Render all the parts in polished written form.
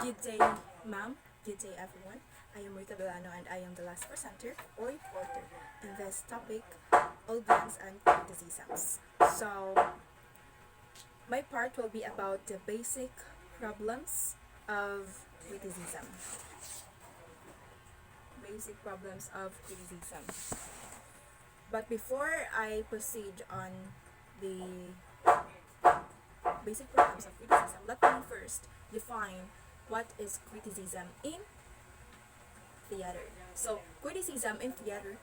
Good day, ma'am. Good day, everyone. I am Rita Delano and I am the last presenter or reporter in this topic, audience and criticisms. So, my part will be about the basic problems of criticism. Basic problems of criticism. But before I proceed on the basic problems of criticism, let me first define what is criticism in theater. So, criticism in theater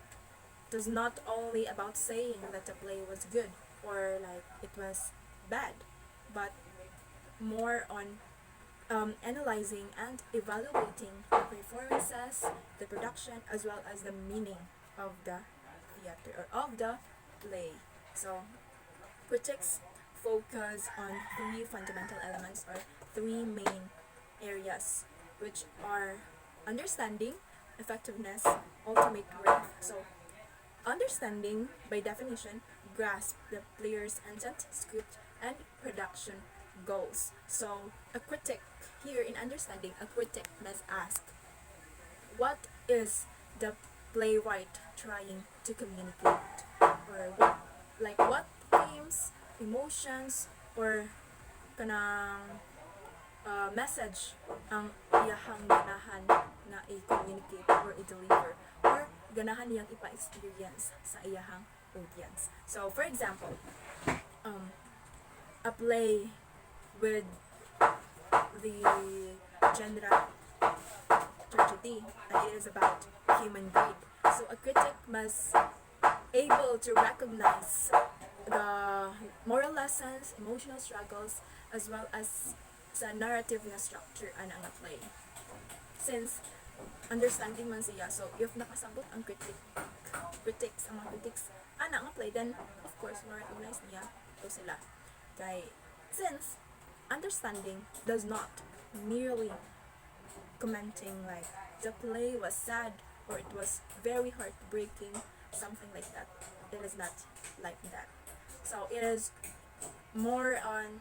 does not only about saying that the play was good or like it was bad, but more on analyzing and evaluating the performances, the production, as well as the meaning of the theater or of the play. So, critics focus on three fundamental elements or three main areas, which are understanding, effectiveness, ultimate worth. So, understanding, by definition, grasp the player's intent, script, and production goals. So, a critic here in understanding, a critic must ask, what is the playwright trying to communicate? Or what themes, emotions, or kanang message ang iyahang ganahan na i-communicate or i-deliver or ganahan niyang ipa-experience sa iyahang audience. So, for example, a play with the genre tragedy and it is about human greed. So, a critic must able to recognize the moral lessons, emotional struggles, as well as sa narrative na structure ana nga play. Since understanding man siya, so if nakasabot ang critics, ang mga critics ana nga play, then of course ma-recognize niya ito sila. Kay since understanding does not merely commenting like the play was sad or it was very heartbreaking, something like that. It is not like that. So it is more on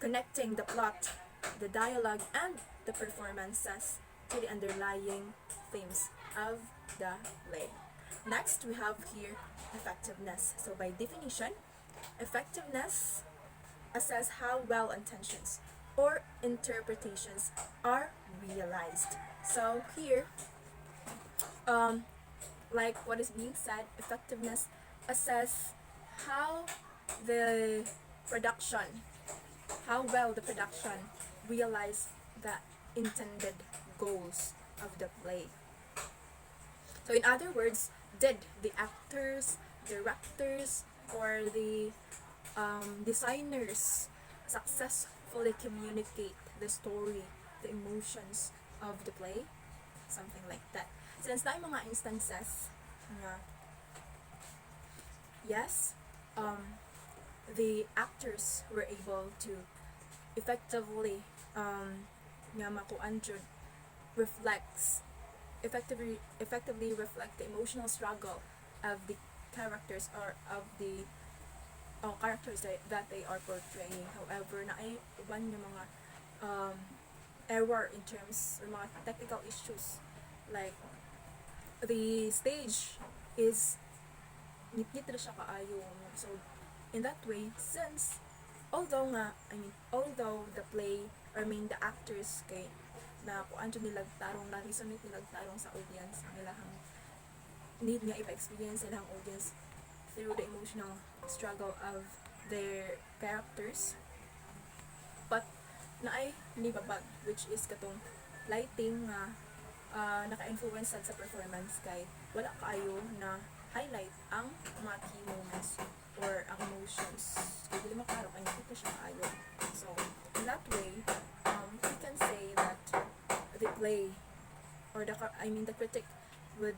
connecting the plot, the dialogue, and the performances to the underlying themes of the play. Next, we have here effectiveness. So by definition, effectiveness assess how well intentions or interpretations are realized. So here, like what is being said, effectiveness assess how the production, how well the production realize the intended goals of the play. So in other words, did the actors, directors, or the designers successfully communicate the story, the emotions of the play? Something like that. Since na mga instances nga, yes, the actors were able to effectively nga makuan jud reflects effectively reflect the emotional struggle of the characters or of the characters that they are portraying. However, na ay uban nga mga error in terms or mga technical issues like the stage is ngit-ngit na siya kaayo. So in that way, since although the play or the actors kay na kuan jud nila tarong na resonate nila tarong sa audience ang ilahang need nga ipa-experience ilang audience through the emotional struggle of their characters, but naay nibabag which is katong lighting nga naka-influence sa performance kay wala kaayo na highlight ang mga key moments or ang emotions kay dili makaro kay nakita siya kaayo. So in that way, we can say that the play or the critic would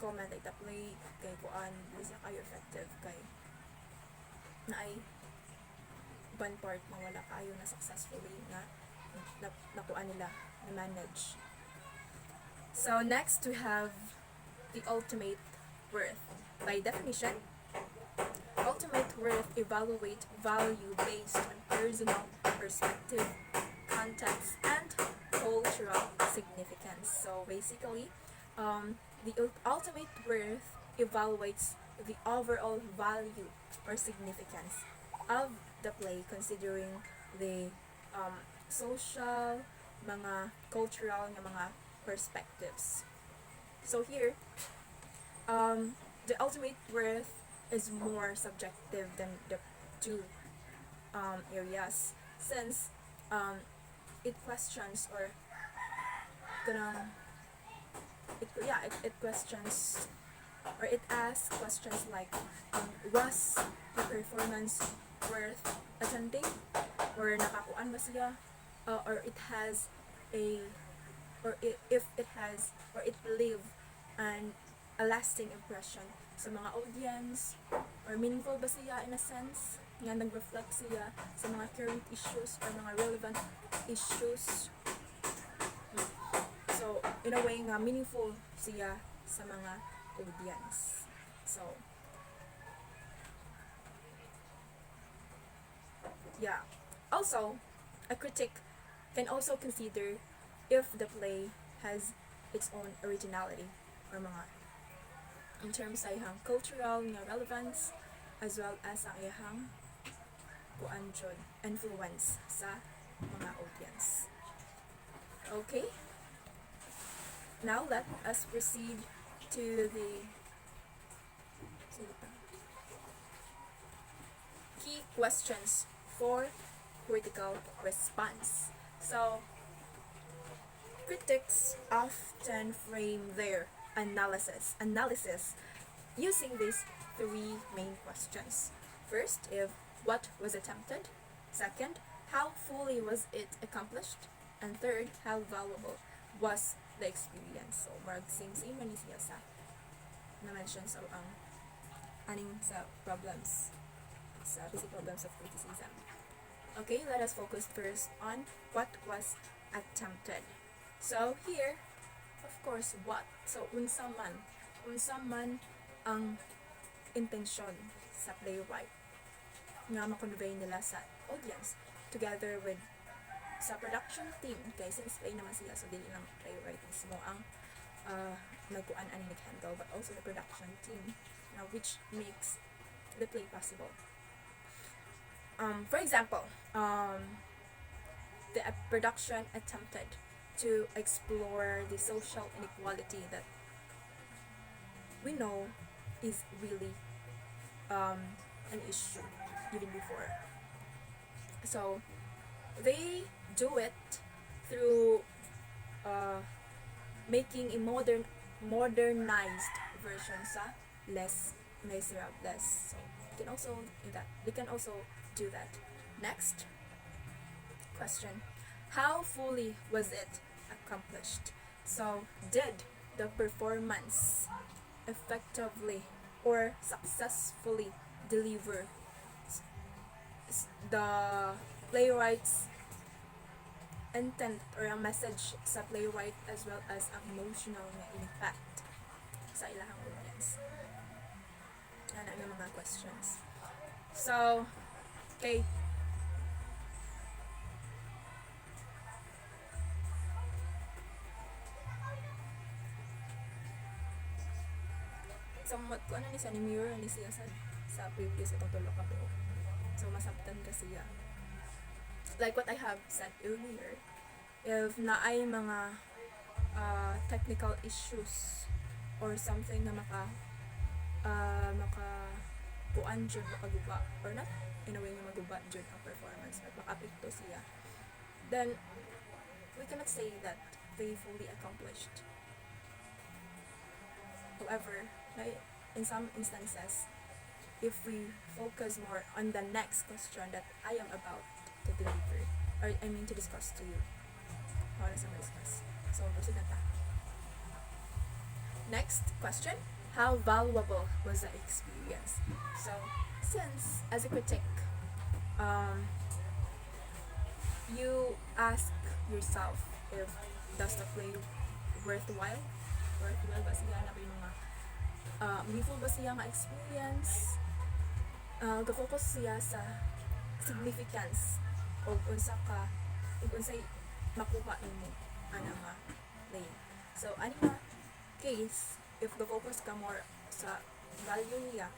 comment like the play kay kuan dili siya kayo effective kay naay one part na wala kayo na successfully na nakuha nila na manage. So next we have the ultimate worth. By definition, ultimate worth evaluate value based on personal perspective, context, and cultural significance. So basically, the ultimate worth evaluates the overall value or significance of the play considering the social, mga cultural nga mga perspectives. So here, the ultimate worth is more subjective than the two areas since it questions or kanang it questions or it asks questions like was the performance worth attending or nakakuan ba siya or it has a or if it has or it leave a lasting impression sa mga audience or meaningful ba siya in a sense nga nag-reflect siya sa mga current issues or mga relevant issues. So in a way nga meaningful siya sa mga audience. So yeah, also a critic can also consider if the play has its own originality or mga in terms sa iyang cultural nga relevance as well as ang iyang kuan jud influence sa mga audience. Okay, now let us proceed to the key questions for critical response. So critics often frame their analysis using these three main questions. First, if what was attempted. Second, how fully was it accomplished? And third, how valuable was the experience? So, marag same man siya sa na-mention sa aning sa problems, sa basic problems of criticism. Okay, let us focus first on what was attempted. So, here, of course, what? So, unsa man ang intensyon sa playwright nga makonvey nila sa audience together with sa production team kay since play naman sila so dili lang playwright mismo ang nagkuan ani nag-handle but also the production team which makes the play possible. For example, the production attempted to explore the social inequality that we know is really an issue even before. So they do it through making a modernized version sa Les Miserables. So they can also do that. Next question. How fully was it accomplished? So did the performance effectively or successfully deliver the playwright's intent or ang message sa playwright as well as ang emotional na impact sa ilahang audience? Yan ang mga questions. So, okay. Somewhat ko ano ni sa ni mirror ni siya sa previous itong tulok ka po. So masabtan ka siya. Like what I have said earlier, if naay mga technical issues or something na maka puan jud makaguba or not in a way nga maguba jud ang performance at maka-apekto siya, then we cannot say that they fully accomplished. However, in some instances, if we focus more on the next question that I am about to deliver, or I mean to discuss to you, how does I discuss? So, proceed na ta. Next question, how valuable was the experience? So, since as a critic, you ask yourself if does the play worthwhile ba siya na ba yung mga meaningful ba siya nga experience, ga-focus siya sa significance o unsa ka ug unsay makuha nimo ana nga play. So ani nga case, if the focus ka more sa value niya,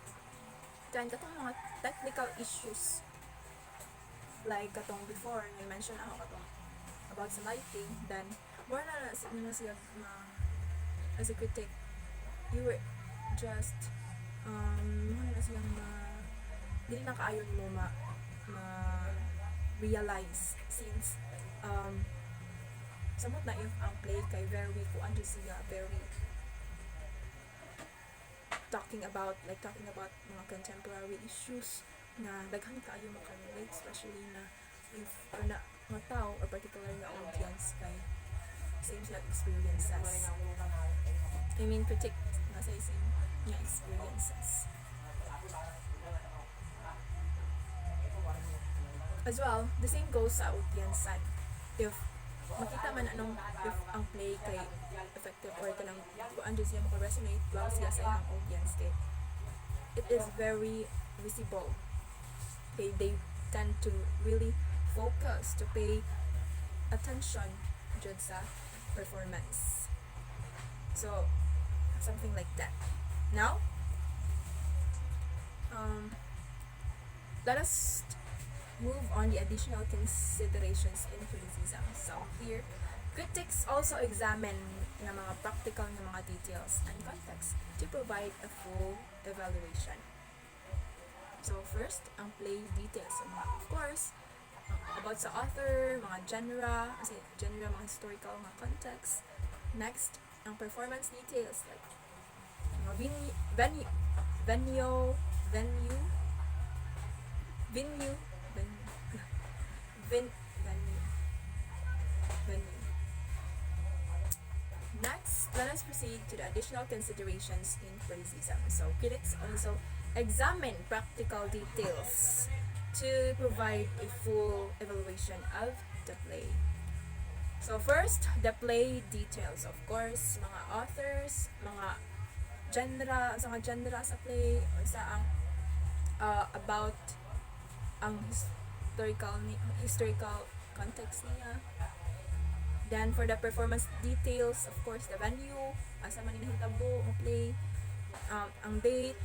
then katong mga technical issues like katong before nga mention ako katong about sa lighting, then more na siya as a critic, you were just ano na siyang dili na kaayon mo realize since samot na if ang play kay very kuan siya very talking about mga contemporary issues na daghan kaayo makarelate, especially na if or na mga tao or particular na audience kay same sila experiences. I mean critic na sa same nga experiences. As well, the same goes sa audience side. If makita man if ang play kay effective or kanang kuan siya maka-resonate well siya sa iyang audience kay it is very visible. They tend to really focus, to pay attention dyan sa performance. So, something like that. Now, let us move on the additional considerations in criticism. So here, critics also examine ng mga practical na mga details and context to provide a full evaluation. So first, ang play details. So, of course, about sa author, mga genre, mga historical, mga context. Next, ang performance details like mga venue, Next, let us proceed to the additional considerations in criticism. So, critics also examine practical details to provide a full evaluation of the play. So, first, the play details. Of course, mga authors, mga genre sa play, o sa ang about ang historical context niya. Then for the performance details, of course, the venue, asa man hinahitabo ang play, ang date,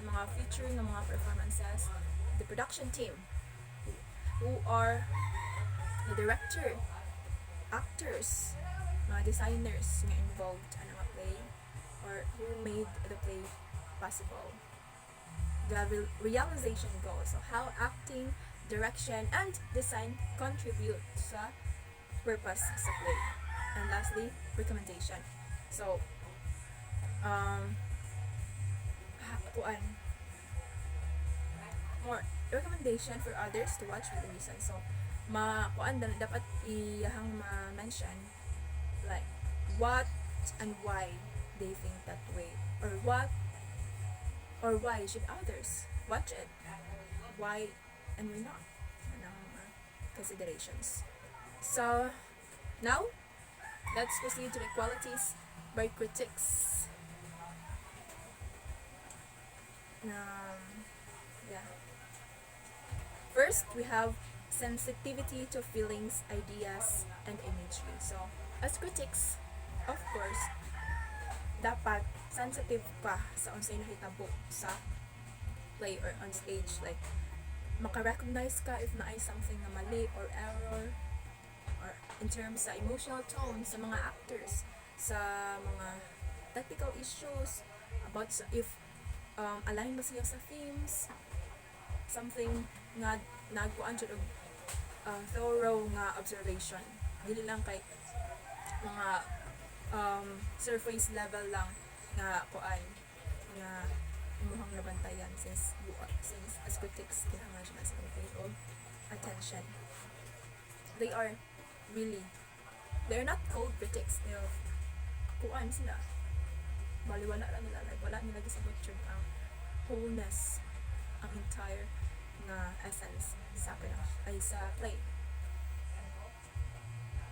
mga featuring ng mga performances, the production team, who are the director, actors, mga designers nga involved ano nga play, or who made the play possible. The realization goals, so how acting, direction, and design contribute sa purpose sa play. And lastly, recommendation. So, more recommendation for others to watch with the reason. So, dapat iyahang ma-mention like what and why they think that way, or why should others watch it, why and why not, considerations. So now let's proceed to the qualities by critics. First, we have sensitivity to feelings, ideas, and imagery. So, as critics, of course, dapat sensitive ka sa unsay nahitabo sa play or on stage. Like, maka-recognize ka if naay something na mali or error, or in terms sa emotional tone sa mga actors, sa mga technical issues, about if align ba siya sa themes, something nga nagkuan siya og thorough nga observation, dili lang kay mga surface level lang nga kuan nga imuhang nabantayan since as critics kailangan siya sa pay of attention. They're not cold critics. They're kuan sila, baliwala lang nila, like wala nila gisabot yun ang wholeness, ang entire nga essence sa play.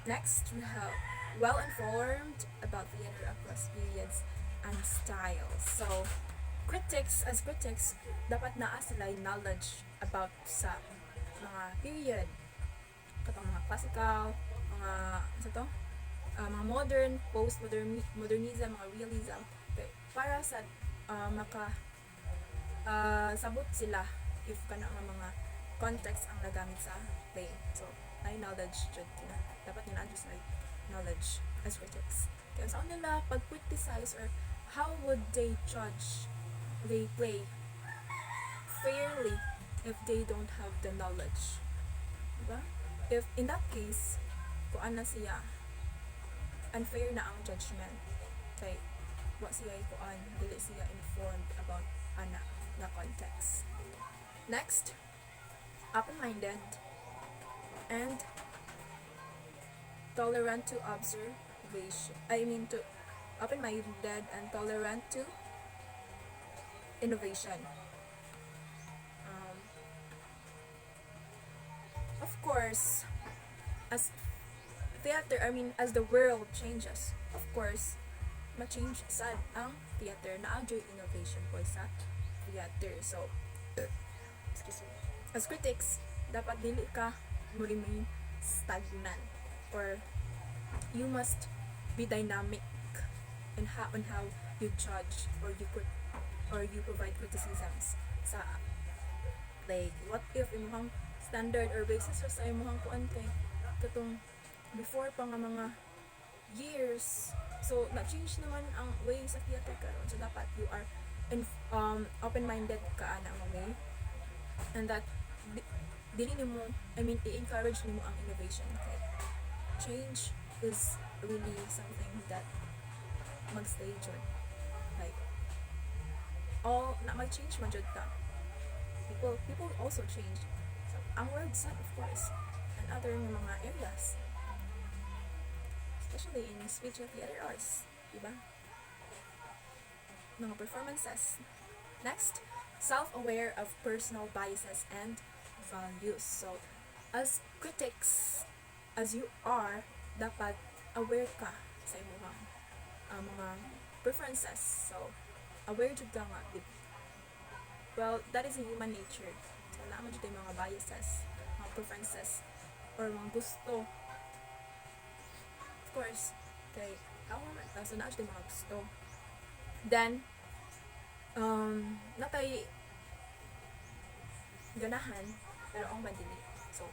Next, we have well-informed about theater across periods and styles. So, as critics, dapat naa sila knowledge about sa mga period, katong mga classical, mga sa to, mga modern, modernism, mga realism. Okay, para sa maka sabot sila if kana nga mga context ang nagamit sa play. So, ay knowledge jud na. Dapat nila understand knowledge as critics. Kaya saan nila pag-criticize or how would they judge they play fairly if they don't have the knowledge? Diba? If in that case, kung ana siya, unfair na ang judgment. Kay, wa siya kuan, dili siya informed about ana na context. Next, open-minded and tolerant to observation. To open-minded and tolerant to innovation. Of course, as as the world changes, of course, ma-change sad ang theater na adyo innovation po sa theater. So, excuse me. As critics, dapat dili ka remain stagnant or you must be dynamic on how you judge or you provide criticisms sa like what if imong standard or basis sa imong kuan kay katong before pa nga mga years, so na-change naman ang way sa theater karon, so dapat you are open-minded ka na ang way and that dili nimo i-encourage nimo ang innovation kay change is really something that magstay jud like all na mag-change man jud ta, people also change, so ang world sad of course and other mga areas especially in speech and theater arts, diba? Mga performances. Next, self-aware of personal biases and values. So, as critics, as you are, dapat aware ka sa imong mga preferences. So, aware jud ka nga. Well, that is a human nature. So, naman jud yung mga biases, mga preferences, or mga gusto. Of course, kay ako man, so naa jud yung mga gusto. Then, natay ganahan, pero ang bandili. So,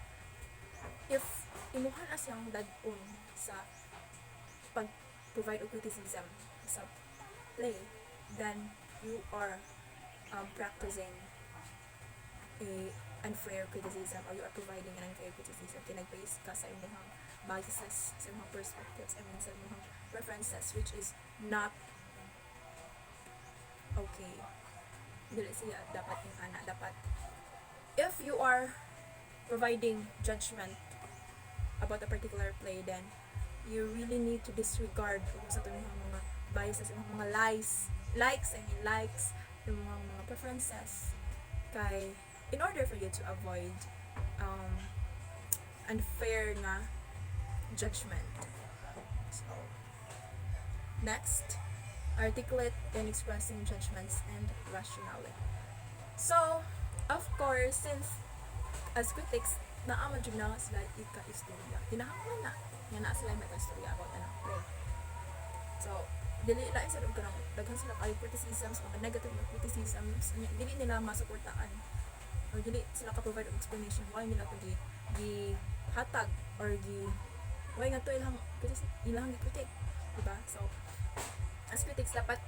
if imuhan as yung dadon sa pag-provide of criticism sa play, then you are practicing a unfair criticism or you are providing an unfair criticism. Kinag-base ka sa imong biases, sa imong perspectives, sa imong preferences, which is not okay. Dili siya dapat yung dapat if you are providing judgment about a particular play, then you really need to disregard sa itong mga biases, yung mga likes, yung mga preferences. Kay, in order for you to avoid unfair nga judgment. So, next, articulate in expressing judgments and rationality. So, of course, since as critics, naamad yun na sila ika-istorya. Tinahanglan na. Nga na sila may istorya about anong play. So, dili lang isa ka ng daghan sila ay criticisms, mga negative na criticisms, dili nila masuportaan or dili sila ka-provide of explanation why nila ito hatag or why nga ito ilang critic, diba? So, as critics, dapat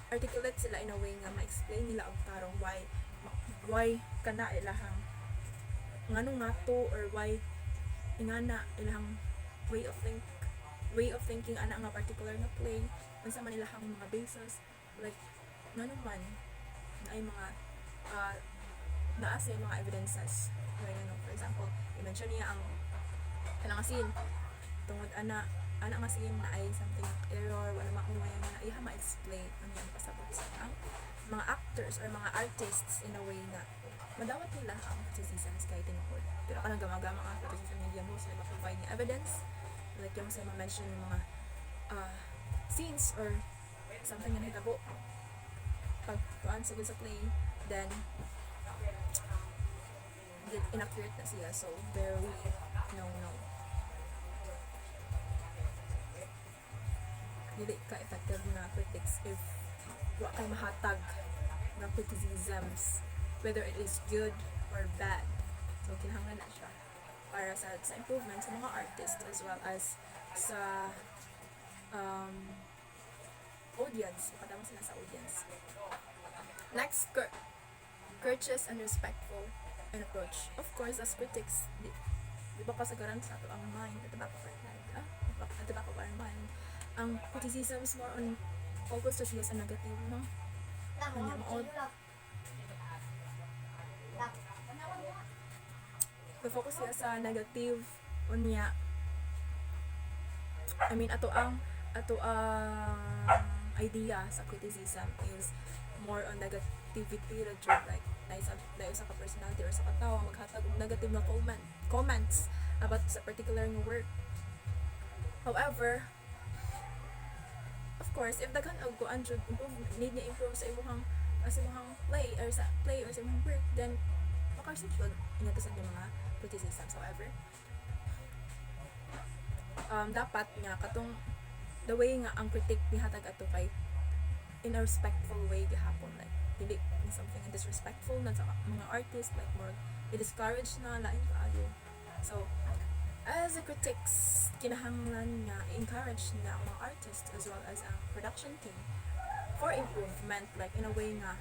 articulate sila in a way nga ma-explain nila ang tarong why kana ilahang ngano nga to or why ingana ilahang way of thinking ana nga particular na play unsa man ilahang mga basis like ngano man na ay mga naa sa mga evidences like for example i-mention niya ang kanang scene tungod ana nga scene na ay something error wala makuha na iha ma-explain ang yan pasabot sa ang mga actors or mga artists in a way na madawat nila ang criticisms kahit tinukod. Pero kanang gama-gama ang criticism niya mo sila ma-provide niya evidence like yung sila ma-mention yung mga scenes or something na hitabo pag kuan sa play, then inaccurate na siya, so very no. Dili ka effective nga critics if wa kay mahatag nga criticisms, whether it is good or bad. So kinahanglan na siya para sa improvement sa mga artists as well as sa audience, makatama sila sa audience. Next, courteous and respectful and approach. Of course, as critics, di ba kasagaran sa ato ang mind at tobacco for our mind. Ang criticism is more on focus to siya sa negative, no? Kanya mo focus siya sa negative unya. I mean, ato ang idea sa criticism is more on negativity ra jud, like dahil sa ka-personality or sa katawa maghatag og negative na comments about sa particular nga work. However, of course, if daghan og kuan jud need niya improve sa imong play or sa imong work, then maka-receive jud niya sa mga criticisms. However, dapat nga katong the way nga ang critic nihatag ato kay in a respectful way gihapon, like dili something disrespectful na sa mga artist, like more i-discourage na lain kaayo. So as a critics, kinahanglan nga encourage na ang mga artist as well as ang production team for improvement, like in a way nga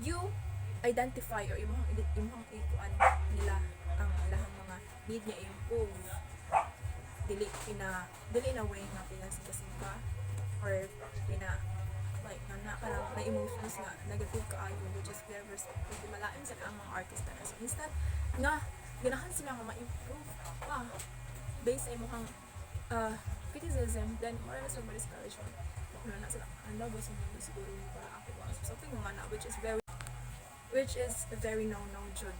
you identify or imong ikuan nila ang ilahang mga need niya improve, dili na way nga pinasika or like na parang may emotions nga negative kaayo, which is very respectful, malain sa ang mga artist na. So instead nga ganahan sila nga ma-improve based sa imong criticism, then more or less more discouragement na sila ang labo sa mga siguro para ako something nga na which is very no jud.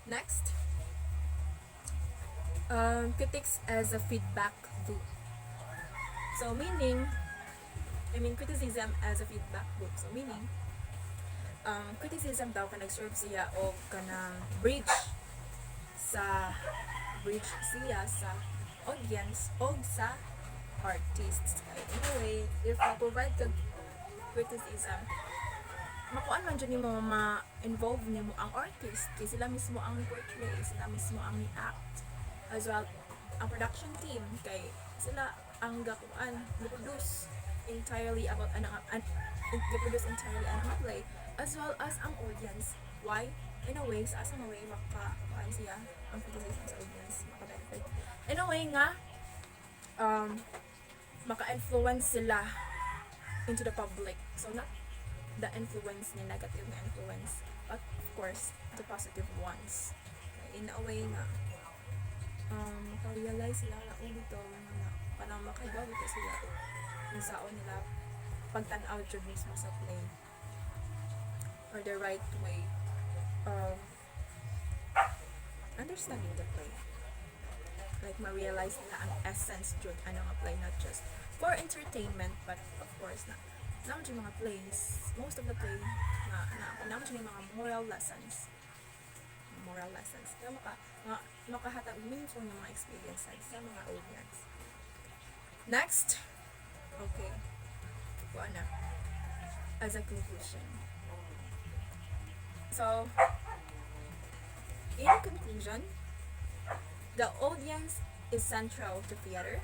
Next, critics as a feedback loop. So criticism as a feedback loop. So meaning, criticism daw ka nag-serve siya o kanang bridge siya sa audience o sa artists. In a way, if ma-provide ka criticism, makuan man dyan mo ma-involve niyo mo ang artist, kasi sila mismo ang portray, sila mismo ang act, as well ang production team, kay sila ang reproduce entirely play, as well as ang audience. Why? In a way, sa asang way makakuan siya ang criticism sa audience, maka-benefit. In a way nga, maka-influence sila into the public. So not the influence ni negative na influence, but of course the positive ones. Okay, in a way nga maka-realize sila na dito na parang makaibaw ito sila kung saan nila pagtanaw dyan mismo sa play or the right way of understanding the play, like ma-realize nila ang essence dyan ano nga play, not just for entertainment, but of course na naman yung mga plays, most of the play naman yung mga moral lessons na makahatag meaningful ng mga experiences sa mga audience. Next, okay, na as a conclusion. So in conclusion, the audience is central to theater,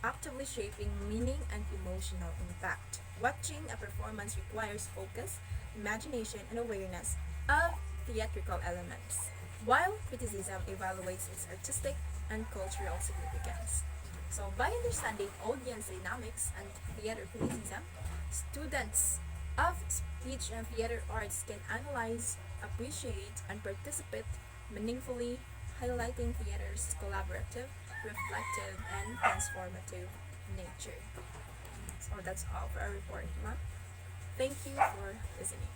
actively shaping meaning and emotional impact. Watching a performance requires focus, imagination, and awareness of theatrical elements, while criticism evaluates its artistic and cultural significance. So, by understanding audience dynamics and theater criticism, students of speech and theater arts can analyze, appreciate, and participate meaningfully, highlighting theater's collaborative, reflective, and transformative nature. So that's all for our report, ma'am. Thank you for listening.